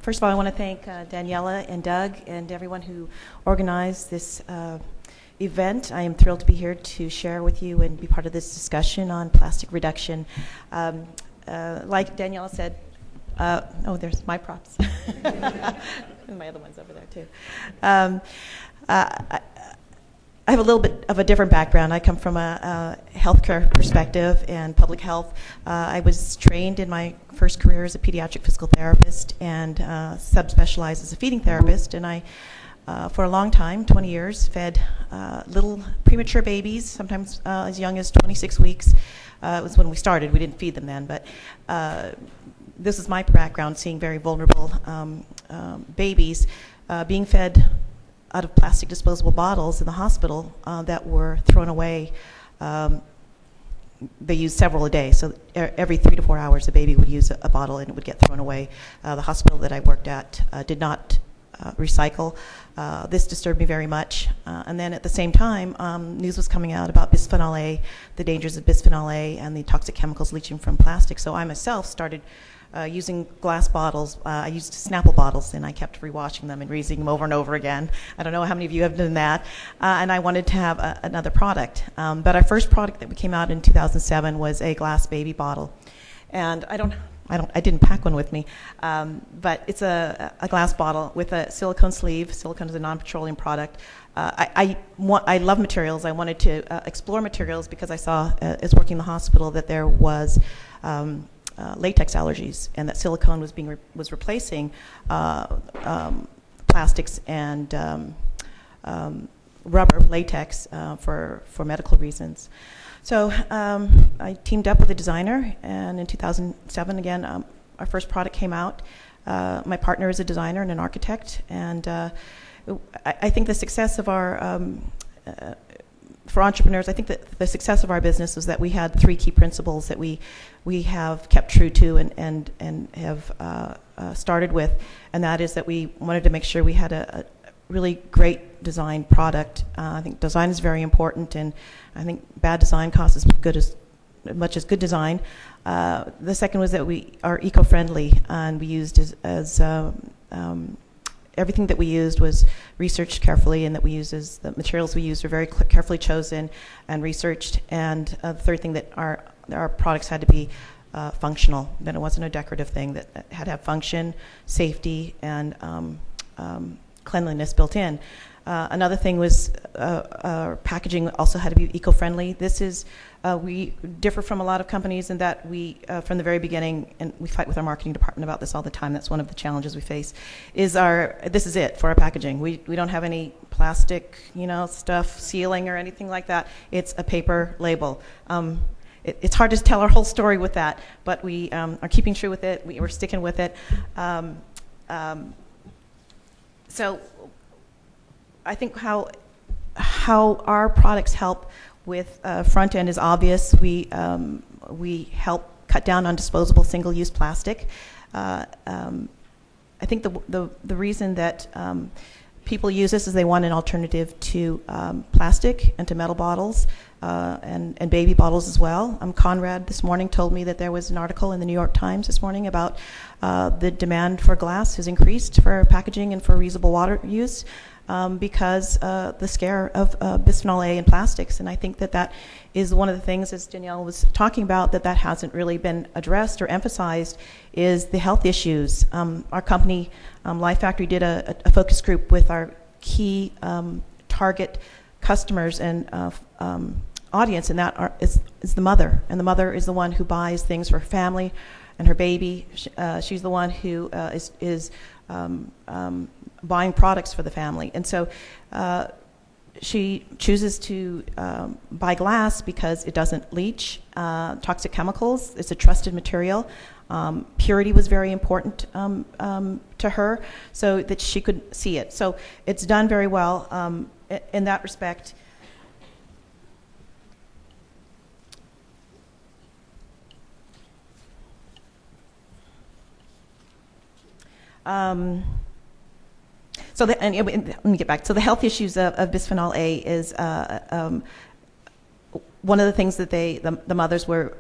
First of all, I want to thank Daniela and Doug and everyone who organized this event. I am thrilled to be here to share with you and be part of this discussion on plastic reduction. Like Daniela said, there's my props. And my other one's over there, too. I have a little bit of a different background. I come from a healthcare perspective and public health. I was trained in my first career as a pediatric physical therapist and subspecialized as a feeding therapist. And I, for a long time, 20 years, fed little premature babies, sometimes as young as 26 weeks. It was when we started. We didn't feed them then. But this is my background, seeing very vulnerable babies being fed out of plastic disposable bottles in the hospital that were thrown away. They used several a day, so every 3 to 4 hours a baby would use a bottle and it would get thrown away. The hospital that I worked at did not recycle. This disturbed me very much. And then at the same time, news was coming out about bisphenol A, the dangers of bisphenol A and the toxic chemicals leaching from plastic. So I myself started using glass bottles. I used Snapple bottles, and I kept rewashing them and reusing them over and over again. I don't know how many of you have done that. And I wanted to have another product. But our first product that came out in 2007 was a glass baby bottle. And I didn't pack one with me, but it's a glass bottle with a silicone sleeve. Silicone is a non-petroleum product. I love materials. I wanted to explore materials because I saw, as working in the hospital, that there was latex allergies, and that silicone was replacing plastics and rubber, latex, for medical reasons. So I teamed up with a designer, and in 2007, again, our first product came out. My partner is a designer and an architect, and I think the success of our for entrepreneurs, I think that the success of our business was that we had 3 key principles that we have kept true to and have started with, and that is that we wanted to make sure we had a really great design product. I think design is very important, and I think bad design costs as much as good design. The second was that we are eco-friendly, and we used everything that we used was researched carefully, and that the materials we used were very carefully chosen and researched. And the third thing, that our products had to be functional, that it wasn't a decorative thing, that it had to have function, safety, and cleanliness built in. Another thing was our packaging also had to be eco-friendly. We differ from a lot of companies in that we, from the very beginning, and we fight with our marketing department about this all the time, that's one of the challenges we face, this is it for our packaging. We don't have any plastic, stuff, sealing or anything like that. It's a paper label. It's hard to tell our whole story with that, but we are keeping true with it. We're sticking with it. So I think how our products help with front end is obvious. We help cut down on disposable single-use plastic. I think the reason that people use this is they want an alternative to plastic and to metal bottles and baby bottles as well. Conrad this morning told me that there was an article in the New York Times this morning about the demand for glass has increased for packaging and for reusable water use. Because the scare of bisphenol A in plastics. And I think that is one of the things, as Danielle was talking about, that hasn't really been addressed or emphasized, is the health issues. Our company, Lifefactory, did a focus group with our key target customers and audience, and that is the mother. And the mother is the one who buys things for her family and her baby. She's the one who is buying products for the family. And so she chooses to buy glass because it doesn't leach toxic chemicals. It's a trusted material. Purity was very important to her, so that she could see it. So it's done very well in that respect. Let me get back. So the health issues of bisphenol A is one of the things that the mothers were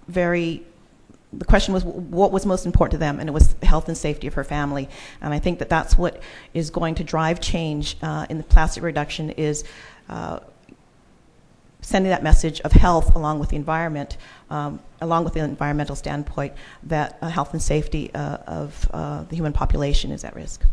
very the question was what was most important to them, and it was the health and safety of her family. And I think that that's what is going to drive change in the plastic reduction, is sending that message of health along with the environment, along with the environmental standpoint, that health and safety of the human population is at risk.